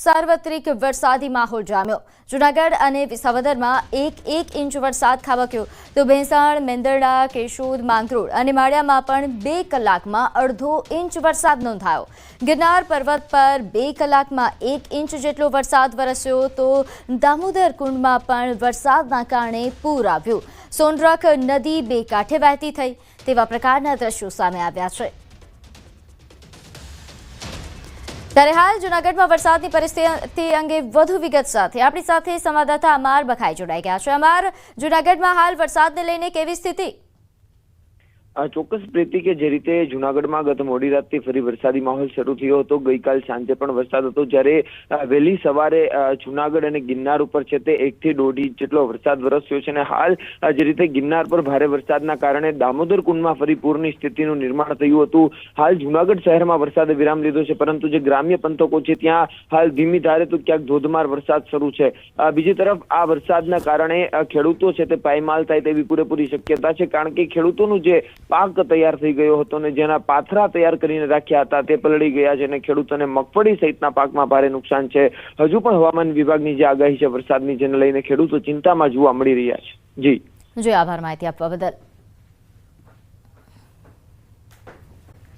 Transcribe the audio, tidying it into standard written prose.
સાર્વત્રિક વરસાદી માહોલ જામ્યો। જૂનાગઢ અને વિસાવદરમાં 1 ઇંચ વરસાદ ખાબક્યો તો ભેંસાણ, મેંદરડા, કેશોદ, માંગરોળ અને માળિયામાં પણ 2 કલાકમાં અડધો ઇંચ વરસાદ નોંધાયો। ગિરનાર પર્વત પર 2 કલાકમાં 1 ઇંચ જેટલો વરસાદ વરસ્યો તો દામોદર કુંડમાં પણ વરસાદના કારણે પૂર આવ્યું। સોનરખ નદી 2 કાંઠે વહેતી થઈ તેવા પ્રકારના દ્રશ્યો સામે આવ્યા છે। ત્યારે હાલ જૂનાગઢમાં વરસાદની પરિસ્થિતિ અંગે વધુ વિગત સાથે આપણી સાથે સંવાદદાતા અમાર બખાઈ જોડાઈ ગયા છે। અમાર, જૂનાગઢમાં હાલ વરસાદને લઈને કેવી સ્થિતિ? ચોક્કસ પ્રીતિ કે જે રીતે જૂનાગઢમાં ગત મોડી રાતથી ફરી વરસાદી માહોલ શરૂ થયો હતો। ગઈકાલ સાંજે પણ વરસાદ હતો, જ્યારે વહેલી સવારે જૂનાગઢ અને ગિરનાર ઉપર છે તે 1 થી 1.5 ઇંચ જેટલો વરસાદ વરસ્યો છે અને હાલ જે રીતે ગિરનાર પર ભારે વરસાદના કારણે દામોદર કુંડમાં ફરી પૂરની સ્થિતિનું નિર્માણ થયું હતું। હાલ જૂનાગઢ શહેરમાં વરસાદે વિરામ લીધો છે, પરંતુ જે ગ્રામ્ય પંથકો છે ત્યાં હાલ ધીમી ધારે તો ક્યાંક ધોધમાર વરસાદ શરૂ છે। બીજી તરફ આ વરસાદના કારણે ખેડૂતો છે તે પાયમાલ થાય તેવી પૂરેપૂરી શક્યતા છે, કારણ કે ખેડૂતોનું જે પાક તૈયાર થઈ ગયો હતો ને જેના પાથરા તૈયાર કરીને રાખ્યા હતા તે પલળી ગયા છે અને ખેડૂતોને મગફળી સહિતના પાકમાં ભારે નુકસાન છે। હજુ પણ હવામાન વિભાગની જે આગાહી છે વરસાદની, જેને લઈને ખેડૂતો ચિંતામાં જોવા મળી રહ્યા છે। જી, આભાર માહિતી આપવા બદલ।